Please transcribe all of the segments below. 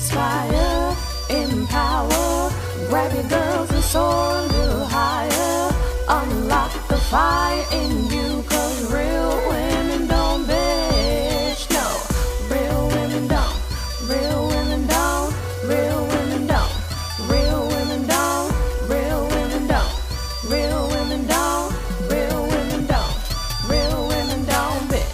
inspire, empower, grab your girls and soar a little higher. Unlock the fire in you, cause real women don't bitch. No, real women don't. Real women don't. Real women don't. Real women don't. Real women don't. Real women don't. Real women don't. Real women don't bitch.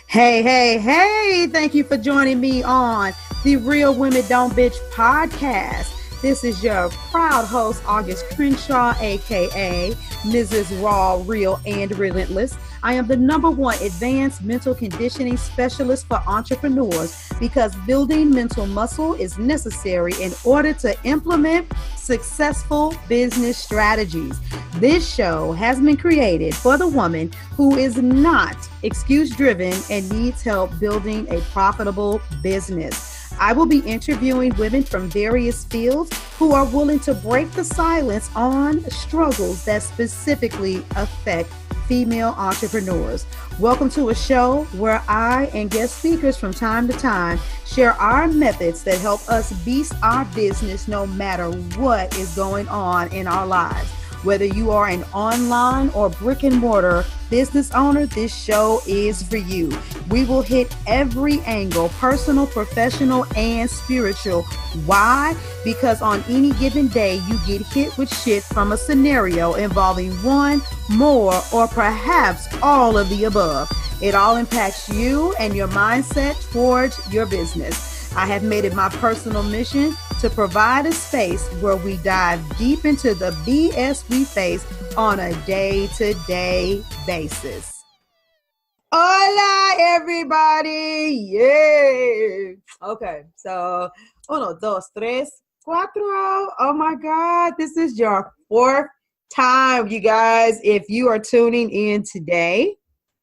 Hey, thank you for joining me on the Real Women Don't Bitch podcast. This is your proud host, August Crenshaw, aka Mrs. Raw, Real, and Relentless. I am the #1 advanced mental conditioning specialist for entrepreneurs because building mental muscle is necessary in order to implement successful business strategies. This show has been created for the woman who is not excuse-driven and needs help building a profitable business. I will be interviewing women from various fields who are willing to break the silence on struggles that specifically affect female entrepreneurs. Welcome to a show where I and guest speakers from time to time share our methods that help us beast our business no matter what is going on in our lives. Whether you are an online or brick and mortar business owner, this show is for you. We will hit every angle, personal, professional, and spiritual. Why? Because on any given day, you get hit with shit from a scenario involving one, more, or perhaps all of the above. It all impacts you and your mindset towards your business. I have made it my personal mission to provide a space where we dive deep into the BS we face on a day-to-day basis. Hola, everybody! Yay! Okay, so 1, 2, 3, 4. Oh my God, this is your 4th time, you guys. If you are tuning in today,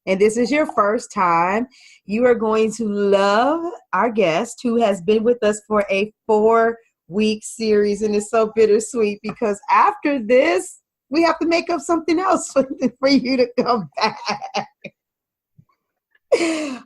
and this is your first time, you are going to love our guest who has been with us for a 4-week series. And it's so bittersweet because after this, we have to make up something else for you to come back.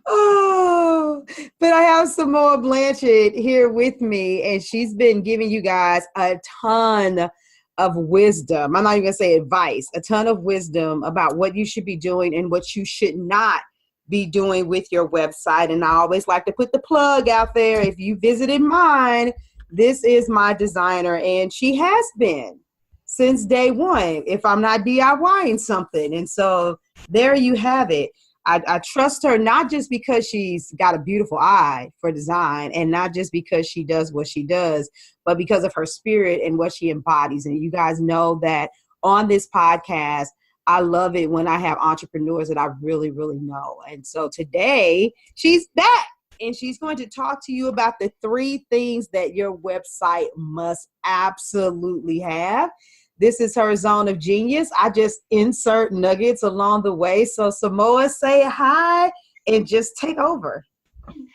Oh, but I have Samoa Blanchard here with me, and she's been giving you guys a ton of wisdom. I'm not even gonna say advice, a ton of wisdom about what you should be doing and what you should not be doing with your website. And I always like to put the plug out there. If you visited mine, this is my designer, and she has been since day one if I'm not DIYing something. And so there you have it. I trust her not just because she's got a beautiful eye for design and not just because she does what she does, but because of her spirit and what she embodies. And you guys know that on this podcast, I love it when I have entrepreneurs that I really, really know. And so today she's back and she's going to talk to you about the 3 things that your website must absolutely have. This is her zone of genius. I just insert nuggets along the way. So Samoa, say hi and just take over.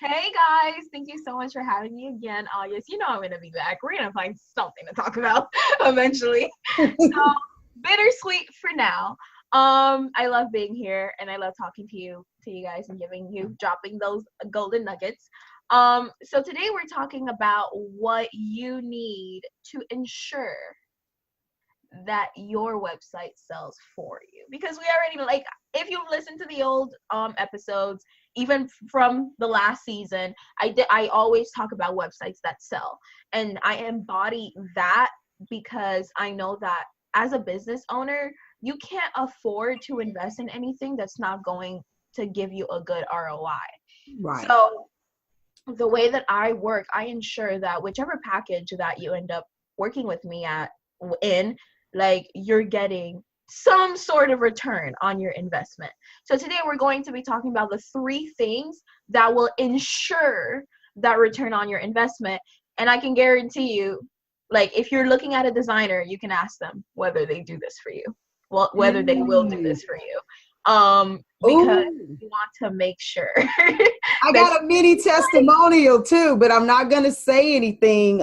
Hey guys, thank you so much for having me again, August. You know I'm going to be back. We're going to find something to talk about eventually. So bittersweet for now. I love being here and I love talking to you guys and dropping those golden nuggets. So today we're talking about what you need to ensure that your website sells for you, because we already, if you've listened to the old episodes, even from the last season, I always talk about websites that sell, and I embody that because I know that as a business owner, you can't afford to invest in anything that's not going to give you a good ROI. Right. So the way that I work, I ensure that whichever package that you end up working with me in, you're getting some sort of return on your investment. So today we're going to be talking about the 3 things that will ensure that return on your investment. And I can guarantee you, if you're looking at a designer, you can ask them whether they do this for you. Well, whether they will do this for you. Because you want to make sure. I got a mini testimonial too, but I'm not going to say anything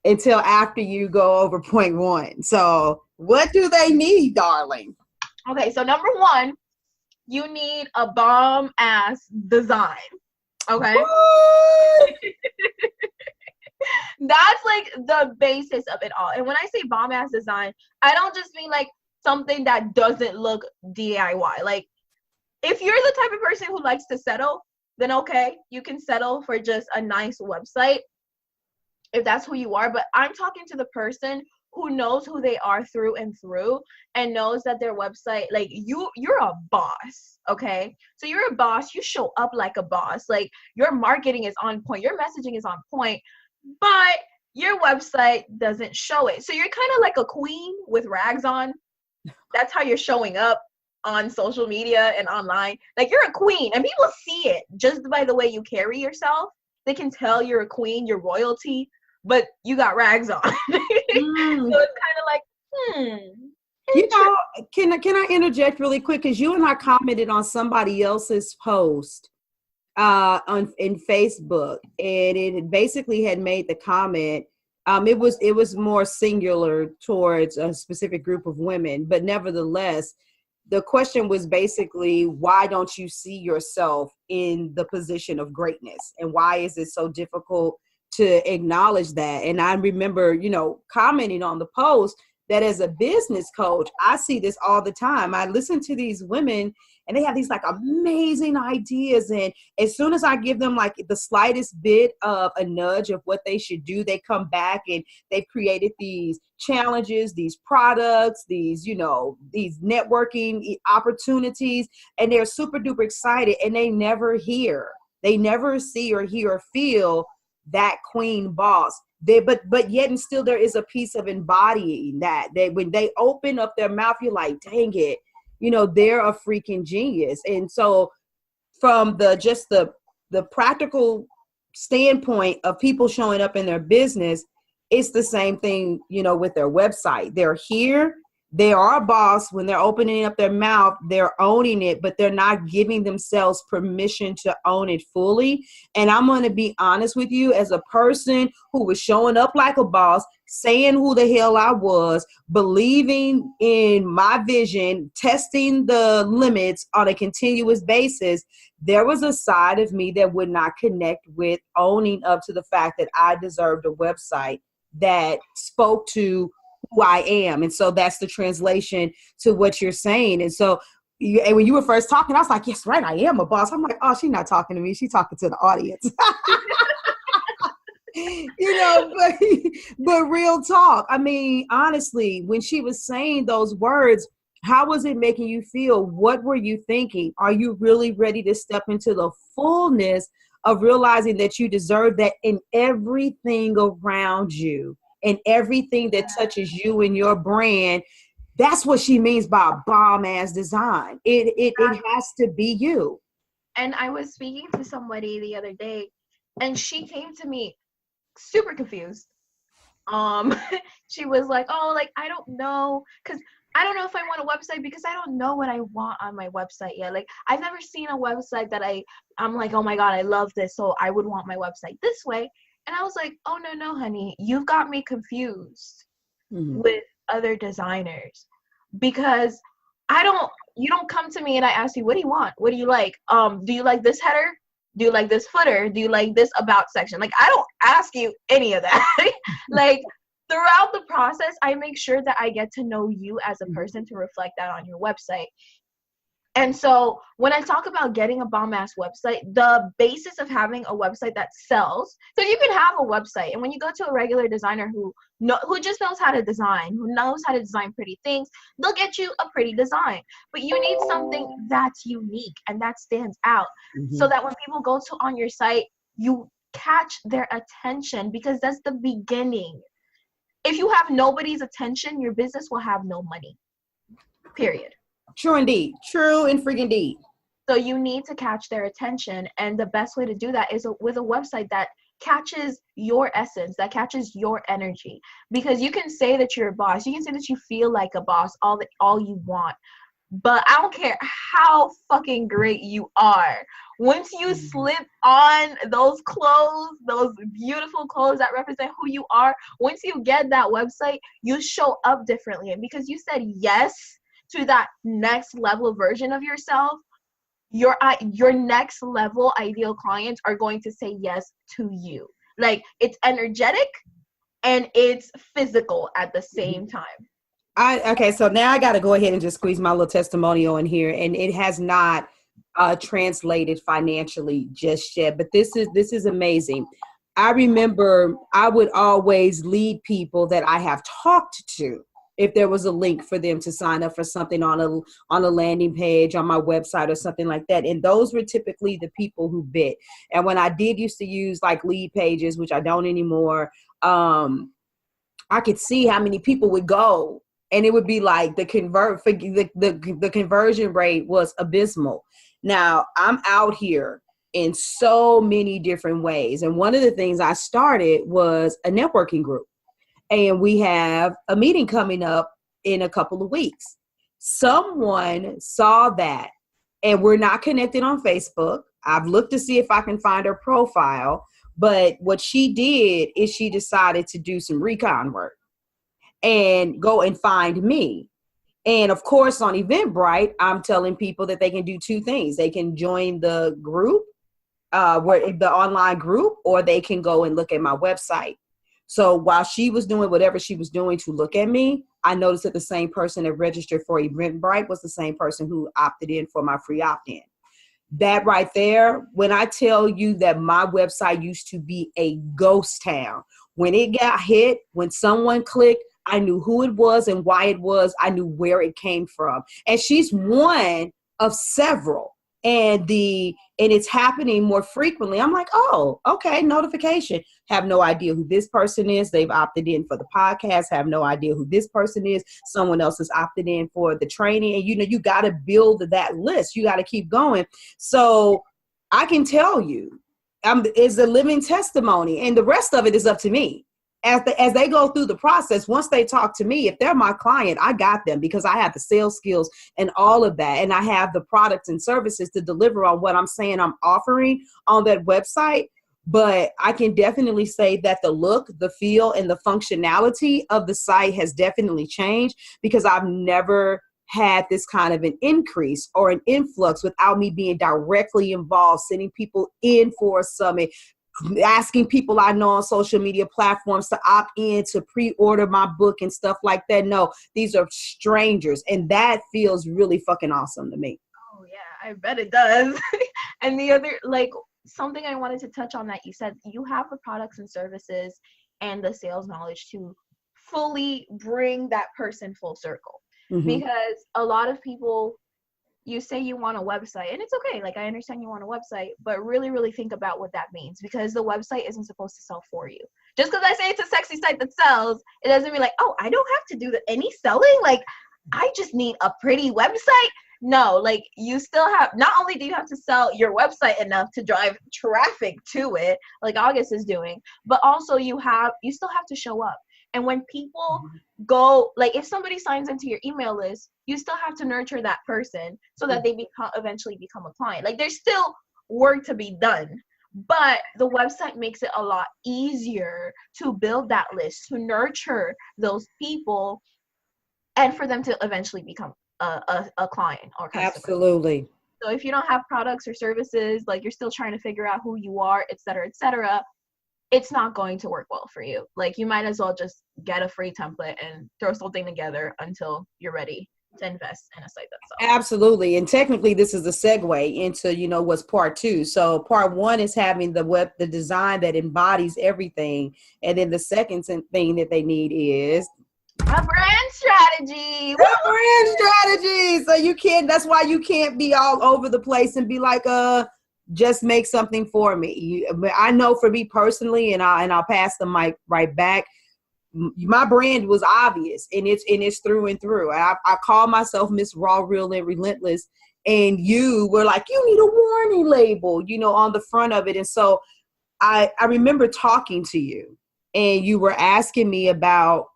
until after you go over point 1. So what do they need, darling? Okay, so number 1, you need a bomb ass design. Okay. That's like the basis of it all. And when I say bomb ass design, I don't just mean like something that doesn't look DIY. Like, if you're the type of person who likes to settle, then okay, you can settle for just a nice website if that's who you are. But I'm talking to the person who knows who they are through and through, and knows that their website, like, you're a boss, okay? So you're a boss, you show up like a boss, like your marketing is on point, your messaging is on point, but your website doesn't show it. So you're kind of like a queen with rags on. That's how you're showing up on social media and online. Like, you're a queen, and people see it just by the way you carry yourself. They can tell you're a queen, you're royalty, but you got rags on. So it's kind of like, You know, can I interject really quick? Because you and I commented on somebody else's post in Facebook, and it basically had made the comment. It was more singular towards a specific group of women, but nevertheless, the question was basically, why don't you see yourself in the position of greatness, and why is it so difficult to acknowledge that? And I remember, commenting on the post that as a business coach, I see this all the time. I listen to these women, and they have these like amazing ideas. And as soon as I give them like the slightest bit of a nudge of what they should do, they come back and they've created these challenges, these products, these networking opportunities, and they're super duper excited, and they never see or hear or feel that queen boss. But yet and still there is a piece of embodying that when they open up their mouth, you're like, dang it, they're a freaking genius. And so from the practical standpoint of people showing up in their business, it's the same thing, with their website. They're here. They are a boss. When they're opening up their mouth, they're owning it, but they're not giving themselves permission to own it fully. And I'm going to be honest with you, as a person who was showing up like a boss, saying who the hell I was, believing in my vision, testing the limits on a continuous basis, there was a side of me that would not connect with owning up to the fact that I deserved a website that spoke to who I am. And so that's the translation to what you're saying. And so and when you were first talking, I was like, yes, right, I am a boss. I'm like, oh, she's not talking to me. She's talking to the audience. But real talk. I mean, honestly, when she was saying those words, how was it making you feel? What were you thinking? Are you really ready to step into the fullness of realizing that you deserve that in everything around you? And everything that touches you and your brand? That's what she means by bomb ass design. It has to be you. And I was speaking to somebody the other day, and she came to me super confused. She was like, oh, like, I don't know, because I don't know if I want a website, because I don't know what I want on my website yet. Like, I've never seen a website that I'm like, oh my God, I love this, so I would want my website this way. And I was like, oh, no, honey, you've got me confused with other designers, because you don't come to me and I ask you, what do you want? What do you like? Do you like this header? Do you like this footer? Do you like this about section? Like, I don't ask you any of that. Like, throughout the process, I make sure that I get to know you as a person to reflect that on your website. And so when I talk about getting a bomb-ass website, the basis of having a website that sells, so you can have a website, and when you go to a regular designer who just knows how to design, who knows how to design pretty things, they'll get you a pretty design. But you need something that's unique and that stands out, so that when people go to on your site, you catch their attention, because that's the beginning. If you have nobody's attention, your business will have no money, period. True indeed. True and freaking deed. So you need to catch their attention. And the best way to do that is with a website that catches your essence, that catches your energy. Because you can say that you're a boss. You can say that you feel like a boss all you want. But I don't care how fucking great you are. Once you slip on those clothes, those beautiful clothes that represent who you are, once you get that website, you show up differently. And because you said yes to that next level version of yourself, your next level ideal clients are going to say yes to you. Like, it's energetic and it's physical at the same time. Okay, so now I got to go ahead and just squeeze my little testimonial in here, and it has not translated financially just yet, but this is amazing. I remember I would always lead people that I have talked to if there was a link for them to sign up for something on a landing page on my website or something like that, and those were typically the people who bit. And when I did used to use like lead pages, which I don't anymore, I could see how many people would go. And it would be like the conversion rate was abysmal. Now I'm out here in so many different ways. And one of the things I started was a networking group. And we have a meeting coming up in a couple of weeks. Someone saw that, and we're not connected on Facebook. I've looked to see if I can find her profile. But what she did is she decided to do some recon work and go and find me. And of course, on Eventbrite, I'm telling people that they can do two things. They can join the group, the online group, or they can go and look at my website. So while she was doing whatever she was doing to look at me, I noticed that the same person that registered for Eventbrite was the same person who opted in for my free opt-in. That right there, when I tell you that my website used to be a ghost town, when it got hit, when someone clicked, I knew who it was and why it was. I knew where it came from. And she's one of several. And it's happening more frequently. I'm like, oh, okay, notification. Have no idea who this person is. They've opted in for the podcast. Have no idea who this person is. Someone else has opted in for the training. And you got to build that list. You got to keep going. So I can tell you, it's a living testimony, and the rest of it is up to me. As they go through the process, once they talk to me, if they're my client, I got them because I have the sales skills and all of that. And I have the products and services to deliver on what I'm saying I'm offering on that website. But I can definitely say that the look, the feel, and the functionality of the site has definitely changed because I've never had this kind of an increase or an influx without me being directly involved, sending people in for a summit, asking people I know on social media platforms to opt in to pre-order my book and stuff like that. No, these are strangers. And that feels really fucking awesome to me. Oh yeah, I bet it does. And the other, like, something I wanted to touch on that you said, you have the products and services and the sales knowledge to fully bring that person full circle. Mm-hmm. Because a lot of people, you say you want a website, and it's okay. Like, I understand you want a website, but really, really think about what that means, because the website isn't supposed to sell for you. Just because I say it's a sexy site that sells, it doesn't mean like, oh, I don't have to do any selling. Like, I just need a pretty website. No, like, you still have, not only do you have to sell your website enough to drive traffic to it, like August is doing, but also you still have to show up. And when people go, like, if somebody signs into your email list, you still have to nurture that person so that they eventually become a client. Like, there's still work to be done, but the website makes it a lot easier to build that list, to nurture those people, and for them to eventually become a client or customer. Absolutely. So if you don't have products or services, like, you're still trying to figure out who you are, et cetera, it's not going to work well for you. Like, you might as well just get a free template and throw something together until you're ready to invest in a site that's sells. Absolutely. And technically this is a segue into, what's part two. So part one is having the design that embodies everything. And then the second thing that they need is a brand strategy. A brand strategy. So that's why you can't be all over the place and be like, just make something for me. I know for me personally, and I'll pass the mic right back. My brand was obvious, and it's through and through. I call myself Miss Raw, Real, and Relentless, and you were like, you need a warning label, on the front of it. And so I remember talking to you, and you were asking me about,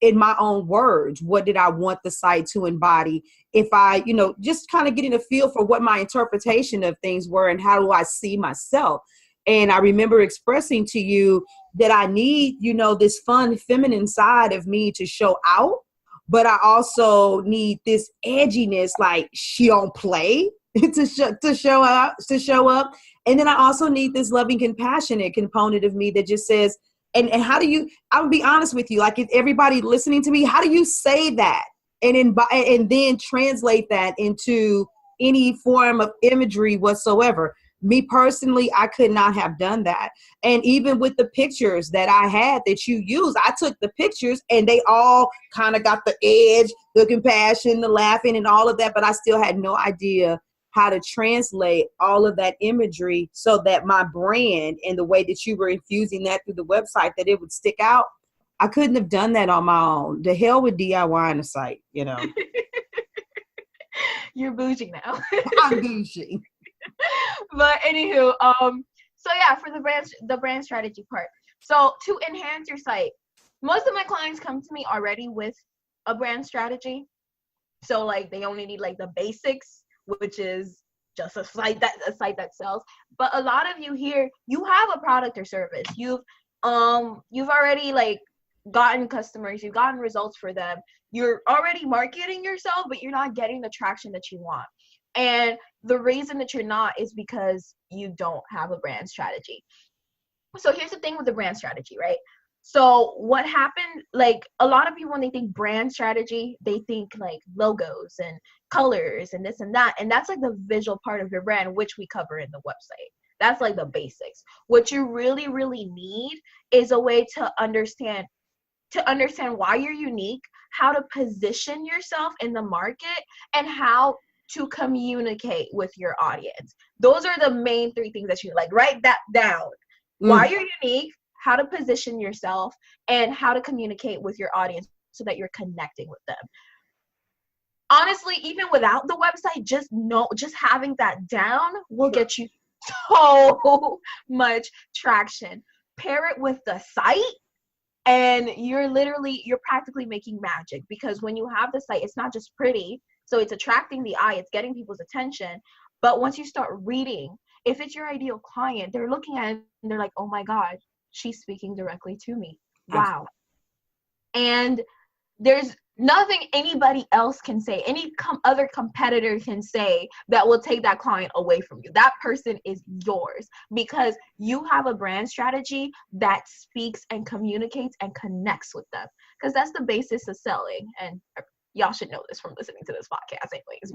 in my own words, what did I want the site to embody? If I, just kind of getting a feel for what my interpretation of things were and how do I see myself. And I remember expressing to you that I need, this fun, feminine side of me to show out, but I also need this edginess, like, she don't play. to show up. And then I also need this loving, compassionate component of me that just says, and how do you, I'll be honest with you, like if everybody listening to me, how do you say that? And then translate that into any form of imagery whatsoever. Me personally, I could not have done that. And even with the pictures that I had that you used, I took the pictures and they all kind of got the edge, the compassion, the laughing and all of that, but I still had no idea how to translate all of that imagery so that my brand and the way that you were infusing that through the website, that it would stick out. I couldn't have done that on my own. The hell with DIY on the site, you know. You're bougie now. I'm bougie. But anywho, so yeah, for the brand strategy part. So to enhance your site, most of my clients come to me already with a brand strategy. So like they only need like the basics, which is just a site that sells. But a lot of you here, you have a product or service. You've already like gotten customers, you've gotten results for them. You're already marketing yourself, but you're not getting the traction that you want. And the reason that you're not is because you don't have a brand strategy. So here's the thing with the brand strategy, right? So what happened, like a lot of people, when they think brand strategy, they think like logos and colors and this and that. And that's like the visual part of your brand, which we cover in the website. That's like the basics. What you really, really need is a way to understand why you're unique, how to position yourself in the market, and how to communicate with your audience. Those are the main three things that you like. Write that down. Why you're unique, how to position yourself, and how to communicate with your audience so that you're connecting with them. Honestly, even without the website, just having that down will get you so much traction. Pair it with the site, and you're practically making magic, because when you have the site, it's not just pretty, so it's attracting the eye, it's getting people's attention. But once you start reading, if it's your ideal client, they're looking at it and they're like, oh my God, she's speaking directly to me. Wow. And there's nothing anybody else can say, any other competitor can say that will take that client away from you. That person is yours because you have a brand strategy that speaks and communicates and connects with them, because that's the basis of selling. And y'all should know this from listening to this podcast anyways.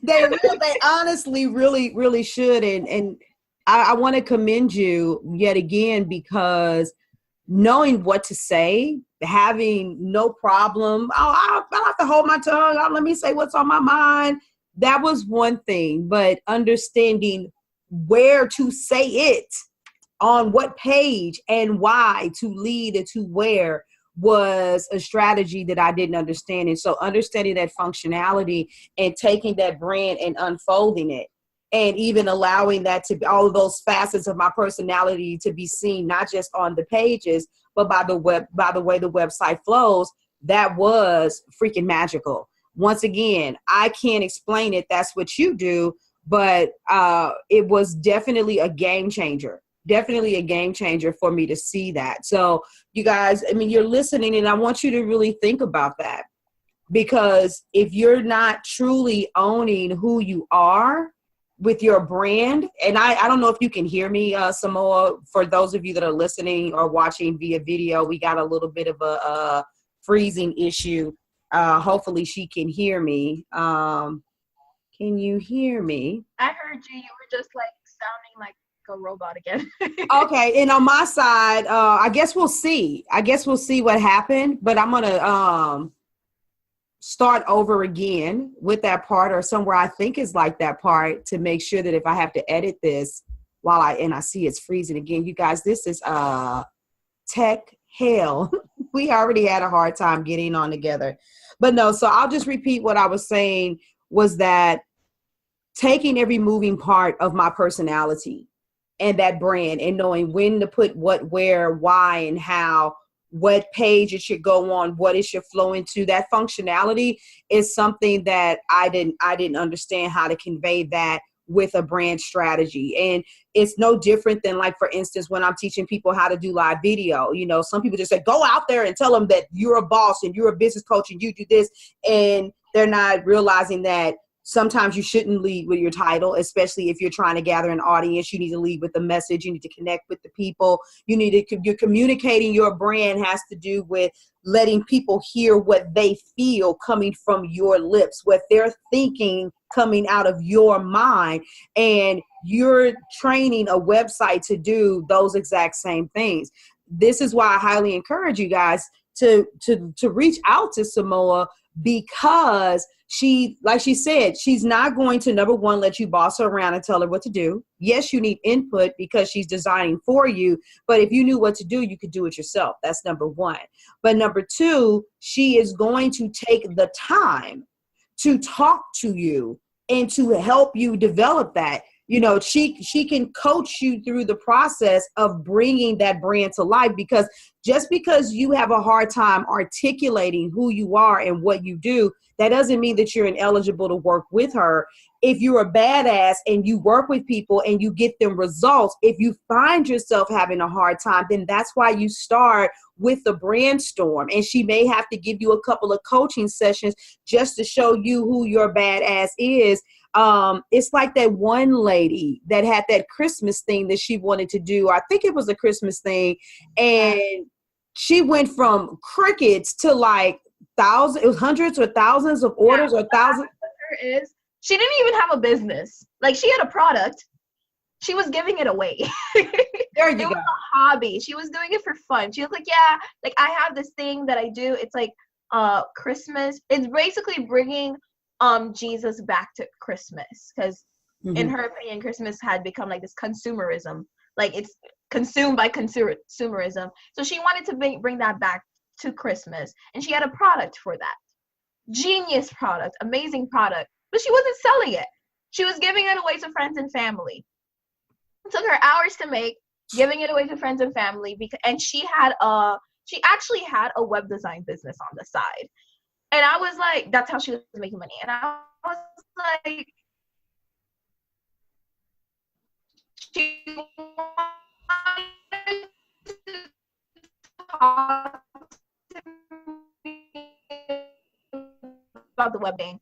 They honestly really, really should. And I want to commend you yet again, because knowing what to say, having no problem. I have to hold my tongue. Let me say what's on my mind. That was one thing, but understanding where to say it, on what page and why to lead and to where, was a strategy that I didn't understand. And so understanding that functionality and taking that brand and unfolding it, and even allowing that to be all of those facets of my personality to be seen, not just on the pages, but by the way the website flows, that was freaking magical. Once again, I can't explain it. That's what you do. But it was definitely a game changer. Definitely a game changer for me to see that. So you guys, I mean, you're listening, and I want you to really think about that, because if you're not truly owning who you are with your brand, and I don't know if you can hear me, Samoa, for those of you that are listening or watching via video, we got a little bit of a freezing issue. Hopefully she can hear me. Can you hear me? I heard you. You were just like sounding like a robot again. Okay, and on my side, I guess we'll see what happened, but I'm gonna start over again with that part, or somewhere I think is like that part, to make sure that if I have to edit this while I see it's freezing again. You guys, this is tech hell. We already had a hard time getting on together, but no, so I'll just repeat what I was saying, was that taking every moving part of my personality and that brand, and knowing when to put what, where, why, and how, what page it should go on, what it should flow into. That functionality is something that I didn't understand how to convey that with a brand strategy. And it's no different than, like, for instance, when I'm teaching people how to do live video, you know, some people just say, go out there and tell them that you're a boss and you're a business coach and you do this. And they're not realizing that sometimes you shouldn't lead with your title, especially if you're trying to gather an audience. You need to lead with the message. You need to connect with the people. You're communicating. Your brand has to do with letting people hear what they feel coming from your lips, what they're thinking coming out of your mind. And you're training a website to do those exact same things. This is why I highly encourage you guys to reach out to Samoa, because she, like she said, she's not going to, number one, let you boss her around and tell her what to do. Yes, you need input because she's designing for you. But if you knew what to do, you could do it yourself. That's number one. But number two, she is going to take the time to talk to you and to help you develop that. You know, she can coach you through the process of bringing that brand to life, because just because you have a hard time articulating who you are and what you do, that doesn't mean that you're ineligible to work with her. If you're a badass and you work with people and you get them results, if you find yourself having a hard time, then that's why you start with the brainstorm. And she may have to give you a couple of coaching sessions just to show you who your badass is. It's like that one lady that had that Christmas thing that she wanted to do. I think it was a Christmas thing. And she went from crickets to like thousands, it was hundreds or thousands of orders, or thousands. She didn't even have a business. Like, she had a product. She was giving it away. There you go. It was a hobby. She was doing it for fun. She was like, yeah, like, I have this thing that I do. It's like Christmas. It's basically bringing Jesus back to Christmas, because in her opinion, Christmas had become like this consumerism. Like, it's consumed by consumerism. So she wanted to bring that back to Christmas, and she had a product for that. Genius product, amazing product, but she wasn't selling it. She was giving it away to friends and family. It took her hours to make, giving it away to friends and family, and she actually had a web design business on the side. And I was like, that's how she was making money. And I was like, she wanted to talk to me about the web thing.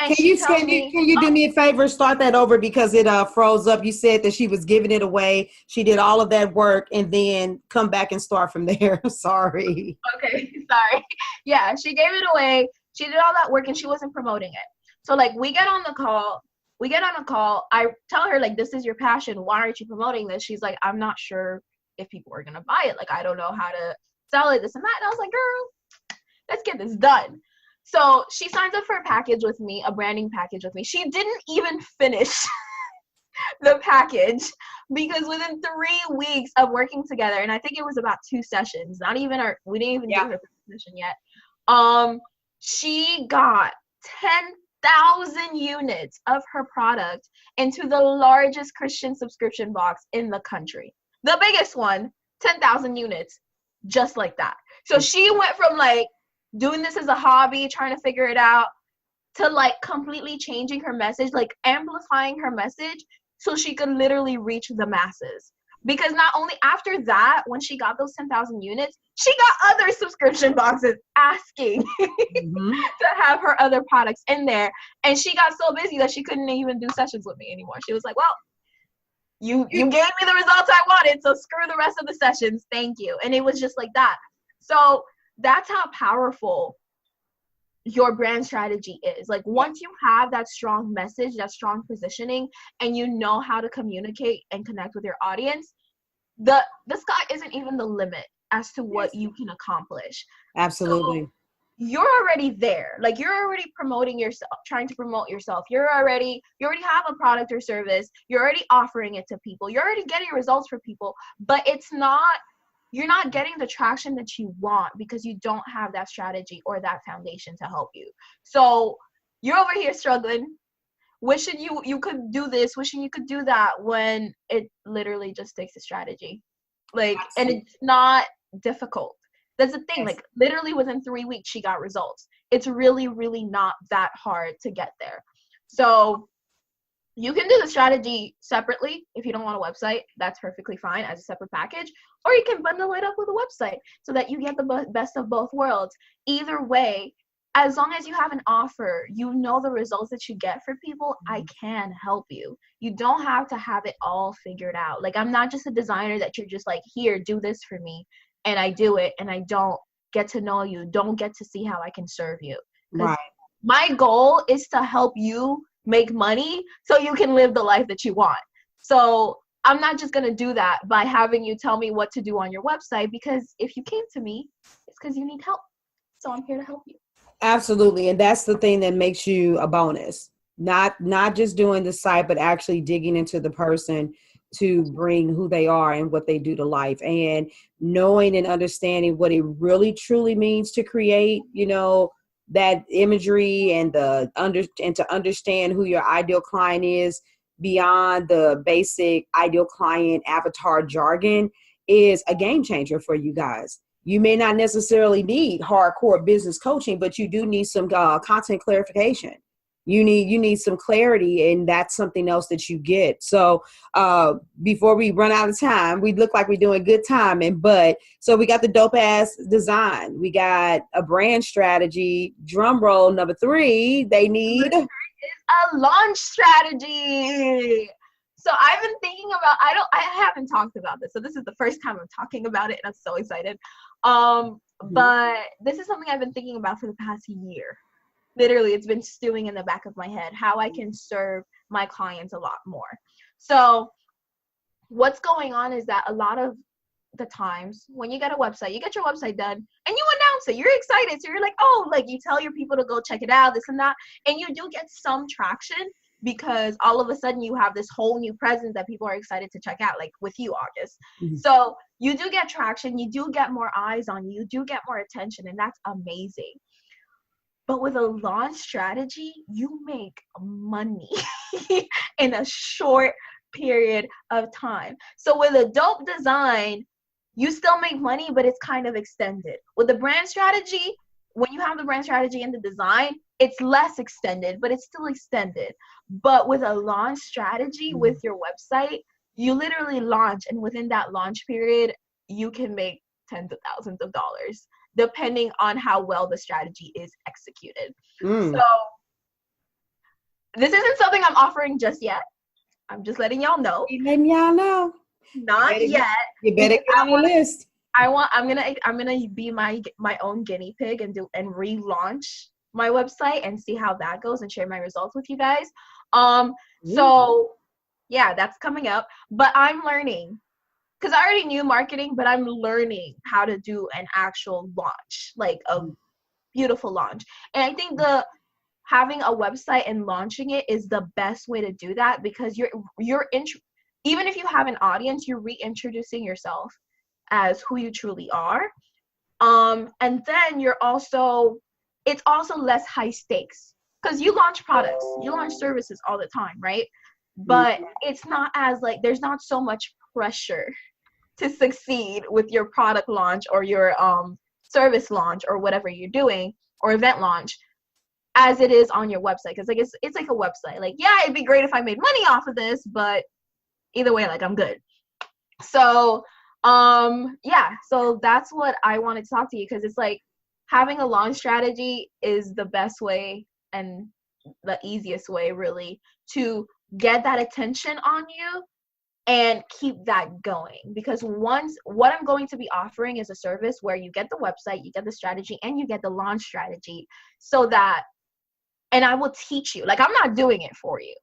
And can you do me a favor? Start that over, because it froze up. You said that she was giving it away. She did all of that work, and then come back and start from there. Sorry. Okay, sorry. Yeah, she gave it away. She did all that work, and she wasn't promoting it. So, like, we get on a call. I tell her, like, this is your passion. Why aren't you promoting this? She's like, I'm not sure if people are going to buy it. Like, I don't know how to sell it, this and that. And I was like, girl, let's get this done. So she signs up for a package with me, a branding package with me. She didn't even finish the package, because within 3 weeks of working together, and I think it was about 2 sessions, we didn't even do her session yet. She got 10,000 units of her product into the largest Christian subscription box in the country. The biggest one, 10,000 units, just like that. So she went from like doing this as a hobby, trying to figure it out, to like completely changing her message, like amplifying her message so she could literally reach the masses. Because not only after that, when she got those 10,000 units, she got other subscription boxes asking to have her other products in there. And she got so busy that she couldn't even do sessions with me anymore. She was like, well, you gave me the results I wanted, so screw the rest of the sessions. Thank you. And it was just like that. So that's how powerful your brand strategy is. Like, once you have that strong message, that strong positioning, and you know how to communicate and connect with your audience, the sky isn't even the limit as to what you can accomplish. Absolutely. So you're already there. Like, you're already promoting yourself, trying to promote yourself. You already have a product or service. You're already offering it to people. You're already getting results for people, but you're not getting the traction that you want because you don't have that strategy or that foundation to help you. So you're over here struggling, wishing you could do this, wishing you could do that, when it literally just takes a strategy. Like, and it's not difficult. That's the thing. Like, literally within 3 weeks, she got results. It's really, really not that hard to get there. So you can do the strategy separately. If you don't want a website, that's perfectly fine as a separate package. Or you can bundle it up with a website so that you get the best of both worlds. Either way, as long as you have an offer, you know the results that you get for people, I can help you. You don't have to have it all figured out. Like, I'm not just a designer that you're just like, here, do this for me, and I do it, and I don't get to know you, don't get to see how I can serve you. Because my goal is to help you make money so you can live the life that you want. So I'm not just going to do that by having you tell me what to do on your website, because if you came to me, it's because you need help. So I'm here to help you. Absolutely. And that's the thing that makes you a bonus, not just doing the site, but actually digging into the person to bring who they are and what they do to life, and knowing and understanding what it really truly means to create, you know, that imagery and to understand who your ideal client is beyond the basic ideal client avatar jargon is a game changer for you guys. You may not necessarily need hardcore business coaching, but you do need some content clarification. You need some clarity, and that's something else that you get. So before we run out of time, we look like we're doing good timing. But so we got the dope ass design, we got a brand strategy. Drum roll number 3. They need a launch strategy. So I've been thinking about, I haven't talked about this. So this is the first time I'm talking about it, and I'm so excited. But this is something I've been thinking about for the past year. Literally, it's been stewing in the back of my head, how I can serve my clients a lot more. So what's going on is that a lot of the times when you get a website, you get your website done and you announce it, you're excited. So you're like, oh, like you tell your people to go check it out, this and that. And you do get some traction, because all of a sudden you have this whole new presence that people are excited to check out, like with you, August. So you do get traction, you do get more eyes on you, you do get more attention, and that's amazing. But with a launch strategy, you make money in a short period of time. So with a dope design, you still make money, but it's kind of extended. With the brand strategy, when you have the brand strategy and the design, it's less extended, but it's still extended. But with a launch strategy with your website, you literally launch, and within that launch period, you can make tens of thousands of dollars, depending on how well the strategy is executed. So this isn't something I'm offering just yet. I'm just letting y'all know. Letting y'all know. Not yet. You better get on the list. I'm gonna be my own guinea pig and relaunch my website and see how that goes and share my results with you guys. So yeah, that's coming up. But I'm learning, because I already knew marketing, but I'm learning how to do an actual launch, like a beautiful launch. And I think having a website and launching it is the best way to do that, because even if you have an audience, you're reintroducing yourself as who you truly are. And then it's also less high stakes, because you launch products, you launch services all the time, right? But it's not as like, there's not so much pressure to succeed with your product launch or your service launch or whatever you're doing, or event launch, as it is on your website. Because like it's like a website. Like, yeah, it'd be great if I made money off of this, but either way, like, I'm good. So so that's what I wanted to talk to you, because it's like having a launch strategy is the best way and the easiest way, really, to get that attention on you and keep that going. Because what I'm going to be offering is a service where you get the website, you get the strategy, and you get the launch strategy, and I will teach you. Like, I'm not doing it for you,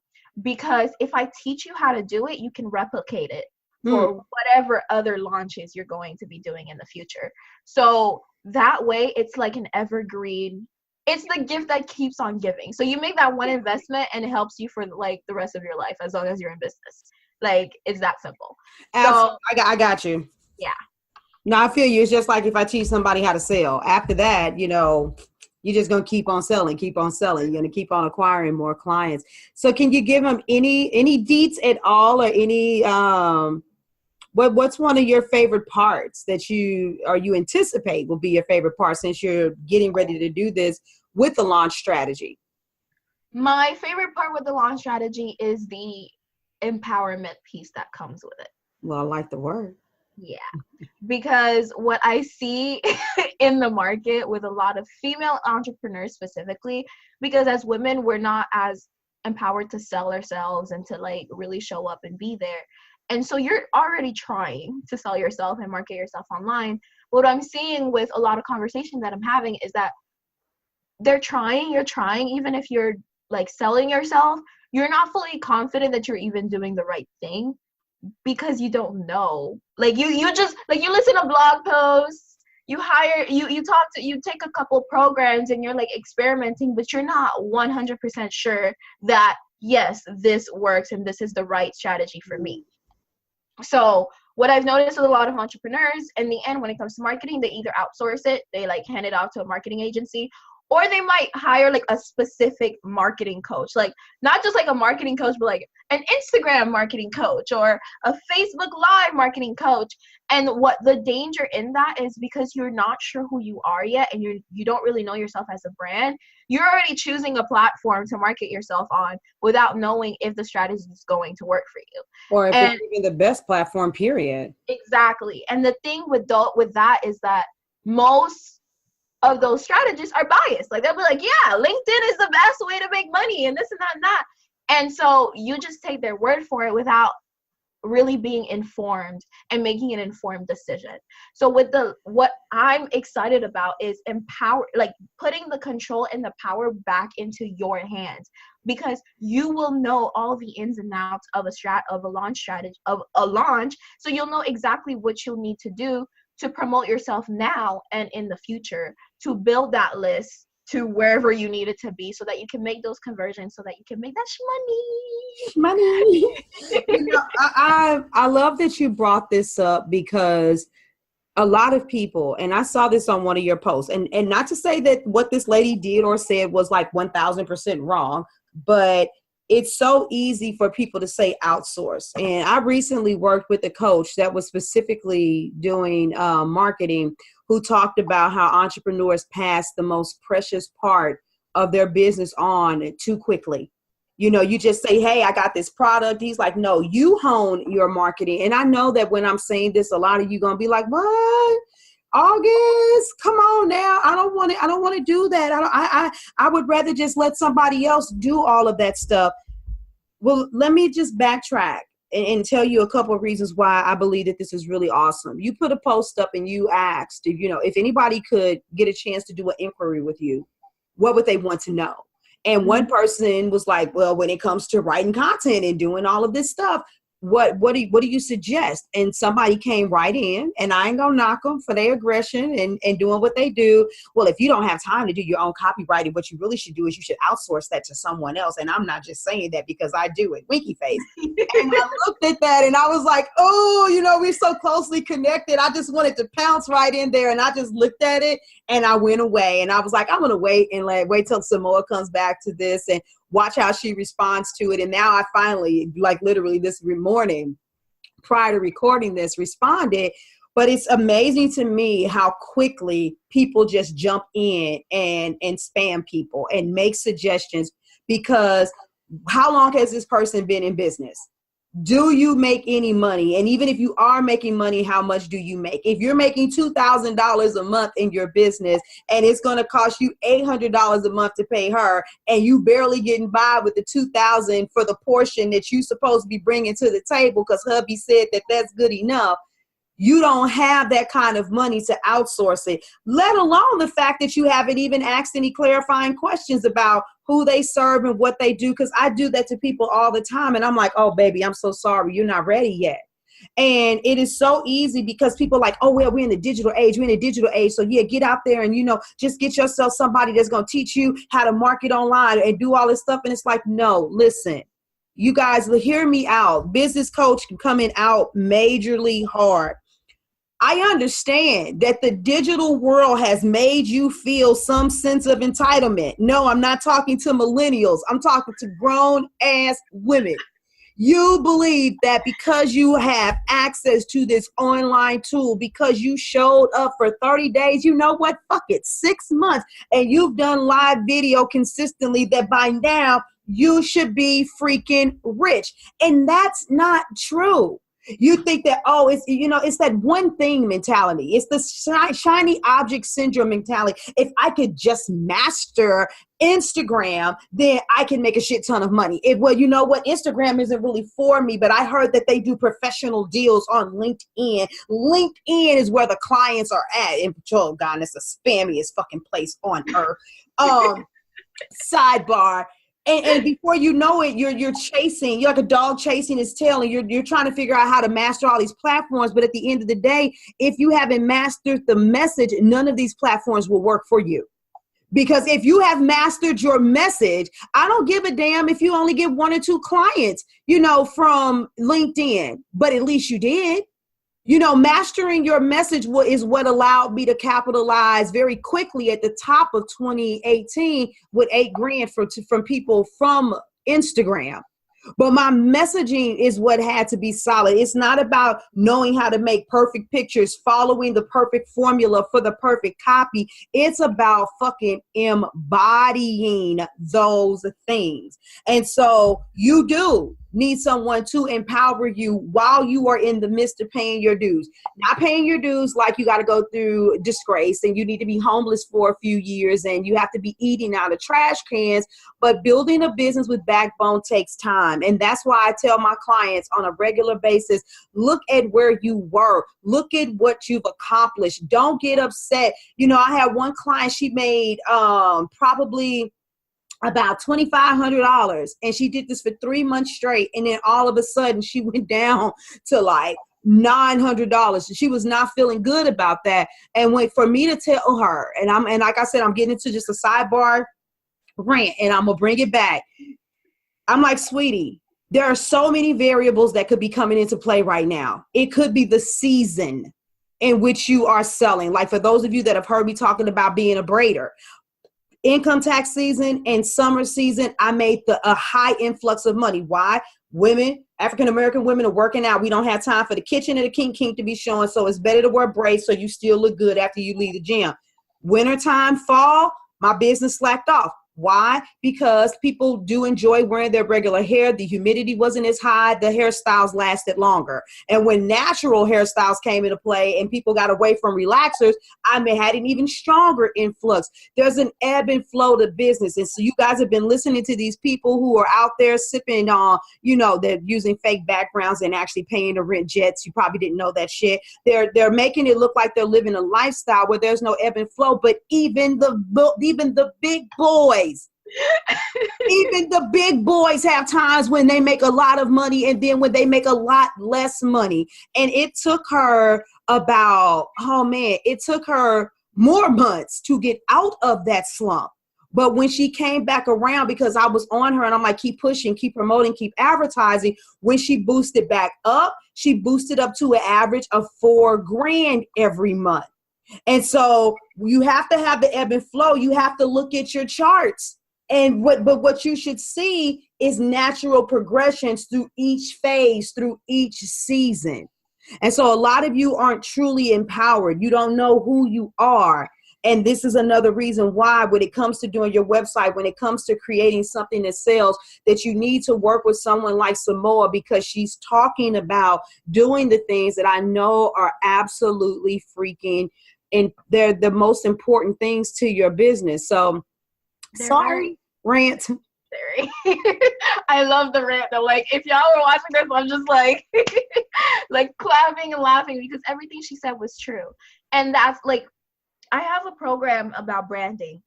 because if I teach you how to do it, you can replicate it for whatever other launches you're going to be doing in the future. So that way, it's like an evergreen. It's the gift that keeps on giving. So you make that one investment, and it helps you for like the rest of your life, as long as you're in business. Like, it's that simple. So I got you. Yeah. No, I feel you. It's just like if I teach somebody how to sell. After that, you're just going to keep on selling. You're going to keep on acquiring more clients. So can you give them any deets at all, or any what's one of your favorite parts that you anticipate will be your favorite part, since you're getting ready to do this with the launch strategy? My favorite part with the launch strategy is the empowerment piece that comes with it. Well, I like the word. Yeah, because what I see in the market with a lot of female entrepreneurs specifically, because as women, we're not as empowered to sell ourselves and to like really show up and be there. And so you're already trying to sell yourself and market yourself online. What I'm seeing with a lot of conversations that I'm having is that you're trying, even if you're like selling yourself, you're not fully confident that you're even doing the right thing because you don't know. Like you just like you listen to blog posts, you take a couple programs and you're like experimenting, but you're not 100% sure that yes, this works and this is the right strategy for me. So what I've noticed with a lot of entrepreneurs, in the end, when it comes to marketing, they either outsource it, they like hand it off to a marketing agency, or they might hire like a specific marketing coach, like not just like a marketing coach, but like an Instagram marketing coach or a Facebook Live marketing coach. And what the danger in that is, because you're not sure who you are yet and you don't really know yourself as a brand, you're already choosing a platform to market yourself on without knowing if the strategy is going to work for you. Or if it's even the best platform, period. Exactly. And the thing with that is that most of those strategists are biased. Like they'll be like, yeah, LinkedIn is the best way to make money and this and that and that. And so you just take their word for it without really being informed and making an informed decision. So what I'm excited about is putting the control and the power back into your hands, because you will know all the ins and outs of a launch strategy, of a launch. So you'll know exactly what you'll need to do to promote yourself now and in the future, to build that list to wherever you need it to be, so that you can make those conversions, so that you can make that money. I love that you brought this up, because a lot of people, and I saw this on one of your posts, and not to say that what this lady did or said was like 1000% wrong, but it's so easy for people to say outsource. And I recently worked with a coach that was specifically doing marketing, who talked about how entrepreneurs pass the most precious part of their business on too quickly. You know, you just say, hey, I got this product. He's like, no, you hone your marketing. And I know that when I'm saying this, a lot of you going to be like, what? August, come on now. I don't want to do that. I would rather just let somebody else do all of that stuff. Well, let me just backtrack and tell you a couple of reasons why I believe that this is really awesome. You put a post up and you asked, if anybody could get a chance to do an inquiry with you, what would they want to know? And one person was like, well, when it comes to writing content and doing all of this stuff, what do you suggest? And somebody came right in, and I ain't gonna knock them for their aggression and doing what they do. Well, if you don't have time to do your own copywriting, what you really should do is you should outsource that to someone else. And I'm not just saying that because I do it, winky face. And I looked at that and I was like, oh, we're so closely connected. I just wanted to pounce right in there, and I just looked at it and I went away. And I was like, I'm gonna wait till Samoa comes back to this and watch how she responds to it. And now I finally, like literally this morning, prior to recording this, responded. But it's amazing to me how quickly people just jump in and spam people and make suggestions, because how long has this person been in business? Do you make any money? And even if you are making money, how much do you make? If you're making $2,000 a month in your business and it's going to cost you $800 a month to pay her, and you barely getting by with the $2,000 for the portion that you supposed to be bringing to the table because hubby said that that's good enough, you don't have that kind of money to outsource it, let alone the fact that you haven't even asked any clarifying questions about who they serve and what they do. Because I do that to people all the time. And I'm like, oh, baby, I'm so sorry. You're not ready yet. And it is so easy because people are like, oh, well, we're in the digital age. We're in the digital age. So, yeah, get out there and, just get yourself somebody that's going to teach you how to market online and do all this stuff. And it's like, no, listen, you guys, hear me out. Business coach coming out majorly hard. I understand that the digital world has made you feel some sense of entitlement. No, I'm not talking to millennials. I'm talking to grown ass women. You believe that because you have access to this online tool, because you showed up for 30 days, you know what? Fuck it, 6 months, and you've done live video consistently, that by now you should be freaking rich. And that's not true. You think that, oh, it's, it's that one thing mentality. It's the shiny object syndrome mentality. If I could just master Instagram, then I can make a shit ton of money. Well, you know what? Instagram isn't really for me, but I heard that they do professional deals on LinkedIn. LinkedIn is where the clients are at. And oh God, it's the spammiest fucking place on earth. Sidebar. And before you know it, you're like a dog chasing its tail, and you're trying to figure out how to master all these platforms. But at the end of the day, if you haven't mastered the message, none of these platforms will work for you. Because if you have mastered your message, I don't give a damn if you only get 1 or 2 clients, from LinkedIn, but at least you did. Mastering your message is what allowed me to capitalize very quickly at the top of 2018 with $8,000 from people from Instagram. But my messaging is what had to be solid. It's not about knowing how to make perfect pictures, following the perfect formula for the perfect copy. It's about fucking embodying those things. And so you do need someone to empower you while you are in the midst of paying your dues. Not paying your dues like you got to go through disgrace and you need to be homeless for a few years and you have to be eating out of trash cans, but building a business with backbone takes time. And that's why I tell my clients on a regular basis, look at where you were, look at what you've accomplished. Don't get upset. I had one client, she made probably about $2,500, and she did this for 3 months straight, and then all of a sudden she went down to like $900. She was not feeling good about that. And for me to tell her, and like I said, I'm getting into just a sidebar rant, and I'm gonna bring it back. I'm like, sweetie, there are so many variables that could be coming into play right now. It could be the season in which you are selling. Like for those of you that have heard me talking about being a braider, income tax season and summer season, I made a high influx of money. Why? Women, African-American women are working out. We don't have time for the kitchen and the kink to be showing. So it's better to wear braids so you still look good after you leave the gym. Wintertime, fall, my business slacked off. Why? Because people do enjoy wearing their regular hair. The humidity wasn't as high. The hairstyles lasted longer. And when natural hairstyles came into play and people got away from relaxers, had an even stronger influx. There's an ebb and flow to business. And so you guys have been listening to these people who are out there sipping on, they're using fake backgrounds and actually paying to rent jets. You probably didn't know that shit. They're making it look like they're living a lifestyle where there's no ebb and flow. But even the big boys, even the big boys have times when they make a lot of money and then when they make a lot less money. And it took her it took her more months to get out of that slump. But when she came back around, because I was on her and I'm like, keep pushing, keep promoting, keep advertising. When she boosted back up, she boosted up to an average of $4,000 every month. And so you have to have the ebb and flow. You have to look at your charts. And what you should see is natural progressions through each phase, through each season. And so a lot of you aren't truly empowered. You don't know who you are. And this is another reason why when it comes to doing your website, when it comes to creating something that sells, that you need to work with someone like Samoa, because she's talking about doing the things that I know are absolutely freaking, and they're the most important things to your business. So sorry, rant. I love the rant though. Like if y'all were watching this, I'm just like like clapping and laughing because everything she said was true. And that's like, I have a program about branding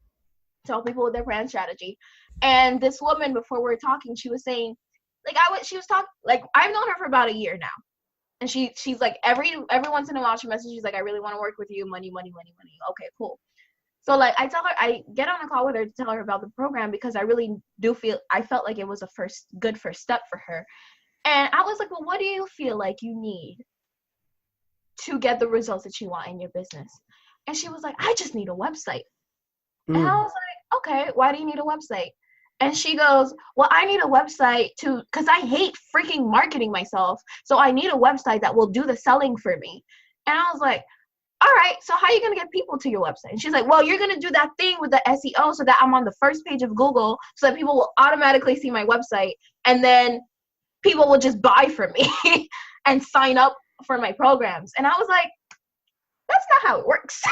to help people with their brand strategy. And this woman, before we were talking, she was saying, like, she was talking, like, I've known her for about a year now. And she's like, every once in a while she messages, she's like, I really want to work with you, money. Okay, cool. So like I tell her, I get on a call with her to tell her about the program because I really I felt like it was a good first step for her. And I was like, well, what do you feel like you need to get the results that you want in your business? And she was like, I just need a website. And I was like, okay, why do you need a website? And she goes, well, I need a website because I hate freaking marketing myself. So I need a website that will do the selling for me. And I was like, all right, so how are you going to get people to your website? And she's like, well, you're going to do that thing with the SEO so that I'm on the first page of Google so that people will automatically see my website and then people will just buy from me. and sign up for my programs. And I was like, that's not how it works.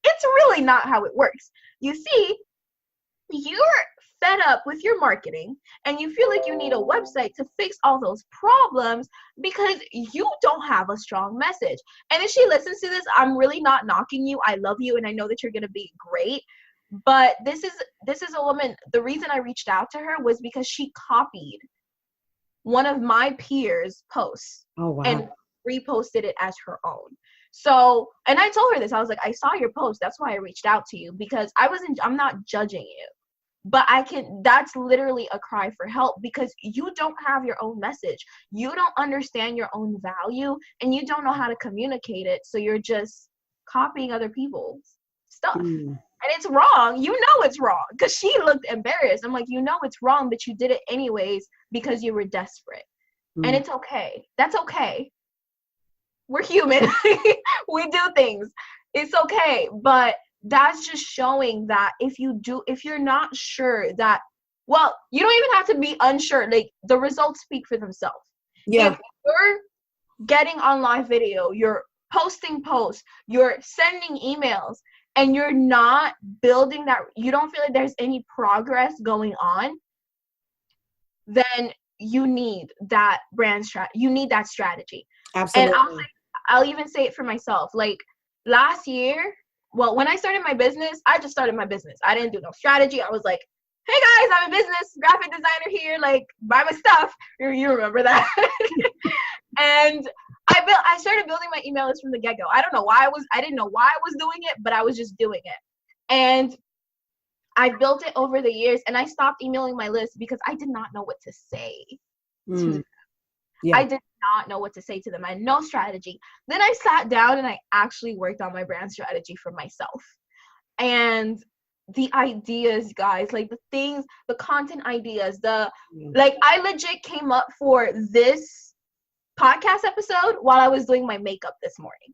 It's really not how it works. You see, you're fed up with your marketing and you feel like you need a website to fix all those problems because you don't have a strong message. And if she listens to this, I'm really not knocking you. I love you and I know that you're going to be great. But this is a woman, the reason I reached out to her was because she copied one of my peers' posts and reposted it as her own. So, and I told her this, I was like, I saw your post. That's why I reached out to you, because I'm not judging you, but that's literally a cry for help, because you don't have your own message. You don't understand your own value and you don't know how to communicate it. So you're just copying other people's stuff. And it's wrong. You know it's wrong, because she looked embarrassed. I'm like, you know it's wrong, but you did it anyways because you were desperate. And it's okay. That's okay. We're human. We do things. It's okay. But that's just showing that if you're not sure that, well, you don't even have to be unsure. Like, the results speak for themselves. Yeah. If you're getting on live video, you're posting posts, you're sending emails, and you're not building that, you don't feel like there's any progress going on, then you need that you need that strategy. Absolutely. And I'll even say it for myself. Like, last year, well, when I started my business, I just started my business. I didn't do no strategy. I was like, hey guys, I'm a business graphic designer here. Like, buy my stuff. You remember that. And I started building my email list from the get-go. I didn't know why I was doing it, but I was just doing it. And I built it over the years, and I stopped emailing my list because I did not know what to say to them. Yeah. I did not know what to say to them. I had no strategy. Then I sat down and I actually worked on my brand strategy for myself. And the ideas, guys, like the content ideas, like, I legit came up for this podcast episode while I was doing my makeup this morning.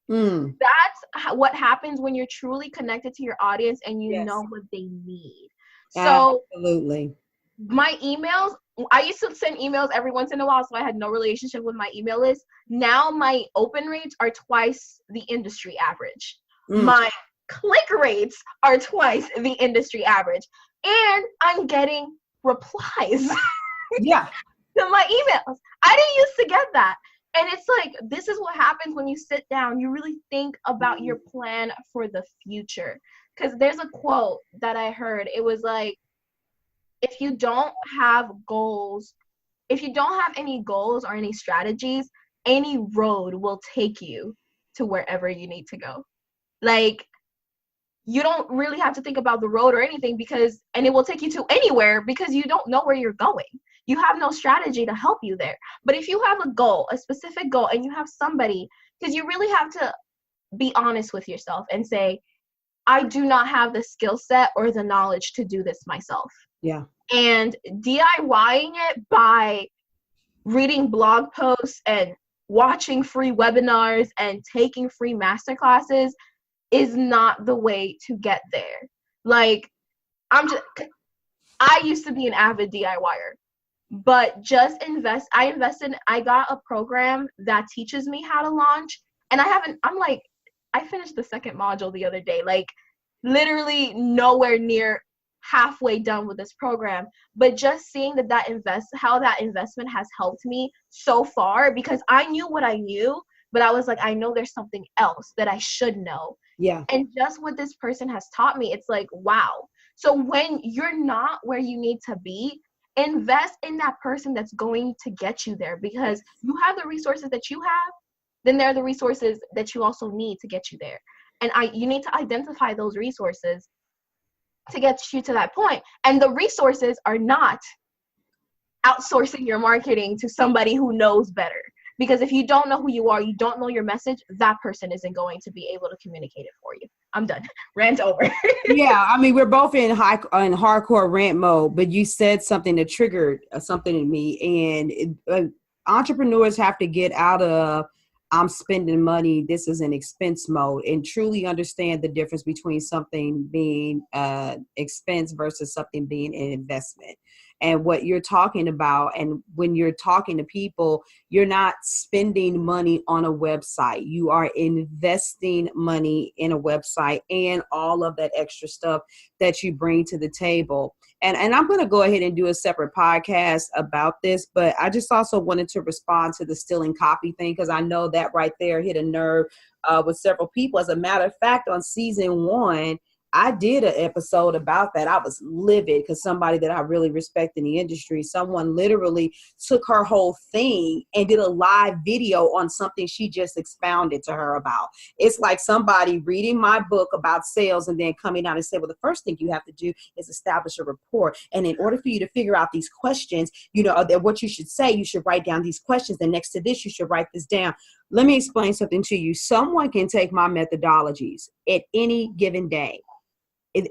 That's what happens when you're truly connected to your audience and you know what they need. So absolutely. My emails, I used to send emails every once in a while, so I had no relationship with my email list. Now my open rates are twice the industry average. My click rates are twice the industry average. And I'm getting replies to my emails. I didn't used to get that. And it's like, this is what happens when you sit down. You really think about your plan for the future. Because there's a quote that I heard. It was like, if you don't have any goals or any strategies, any road will take you to wherever you need to go. Like, you don't really have to think about the road or anything, and it will take you to anywhere, because you don't know where you're going. You have no strategy to help you there. But if you have a goal, a specific goal, and you have somebody, because you really have to be honest with yourself and say, I do not have the skill set or the knowledge to do this myself. Yeah. And DIYing it by reading blog posts and watching free webinars and taking free masterclasses is not the way to get there. Like, I used to be an avid DIYer, but I got a program that teaches me how to launch, and I finished the second module the other day, like, literally nowhere near halfway done with this program, but just seeing how that investment has helped me so far, because I knew what I knew, but I was like, I know there's something else that I should know. Yeah. And just what this person has taught me, it's like, wow. So when you're not where you need to be, invest in that person that's going to get you there, because you have the resources that you have, then there are the resources that you also need to get you there. And you need to identify those resources to get you to that point. And the resources are not outsourcing your marketing to somebody who knows better. Because if you don't know who you are, you don't know your message, that person isn't going to be able to communicate it for you. I'm done. Rant over. Yeah, I mean, we're both in hardcore rant mode, but you said something that triggered something in me. And entrepreneurs have to get out of, I'm spending money, this is an expense mode, and truly understand the difference between something being expense versus something being an investment. and what you're talking about. And when you're talking to people, you're not spending money on a website. You are investing money in a website and all of that extra stuff that you bring to the table. And I'm going to go ahead and do a separate podcast about this, but I just also wanted to respond to the stealing copy thing, because I know that right there hit a nerve with several people. As a matter of fact, on season 1, I did an episode about that. I was livid because somebody that I really respect in the industry, someone literally took her whole thing and did a live video on something she just expounded to her about. It's like somebody reading my book about sales and then coming out and say, well, the first thing you have to do is establish a rapport. And in order for you to figure out these questions, you know, that what you should say, you should write down these questions. And next to this, you should write this down. Let me explain something to you. Someone can take my methodologies at any given day.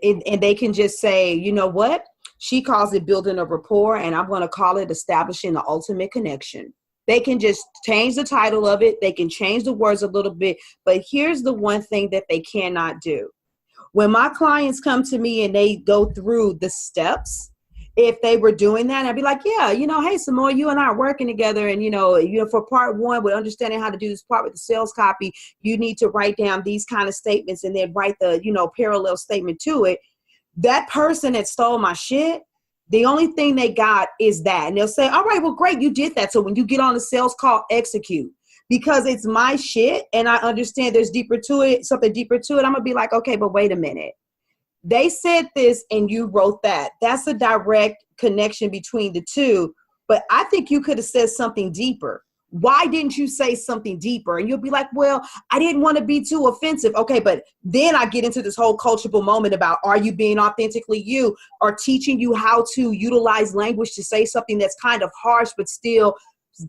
And they can just say, you know what? She calls it building a rapport, and I'm going to call it establishing the ultimate connection. They can just change the title of it. They can change the words a little bit. But here's the one thing that they cannot do. When my clients come to me and they go through the steps, if they were doing that, I'd be like, yeah, you know, hey, Samoa, you and I are working together. And, you know, for part 1, with understanding how to do this part with the sales copy, you need to write down these kind of statements and then write the, you know, parallel statement to it. That person that stole my shit, the only thing they got is that. And they'll say, all right, well, great, you did that. So when you get on the sales call, execute. Because it's my shit and I understand there's deeper to it, something deeper to it. I'm going to be like, okay, but wait a minute. They said this and you wrote that. That's a direct connection between the two. But I think you could have said something deeper. Why didn't you say something deeper? And you'll be like, well, I didn't want to be too offensive. Okay, but then I get into this whole coachable moment about, are you being authentically you, or teaching you how to utilize language to say something that's kind of harsh but still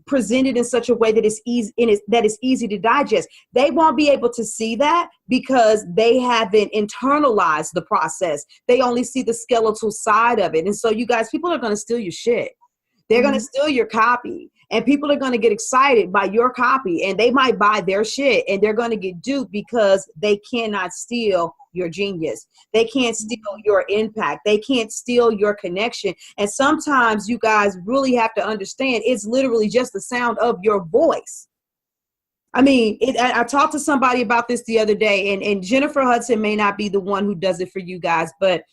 presented in such a way that is easy to digest. They won't be able to see that because they haven't internalized the process. They only see the skeletal side of it. And so you guys, people are going to steal your shit. They're going to steal your copy, and people are going to get excited by your copy, and they might buy their shit, and they're going to get duped because they cannot steal your genius. They can't steal your impact. They can't steal your connection. And sometimes you guys really have to understand it's literally just the sound of your voice. I mean, I talked to somebody about this the other day, and Jennifer Hudson may not be the one who does it for you guys, but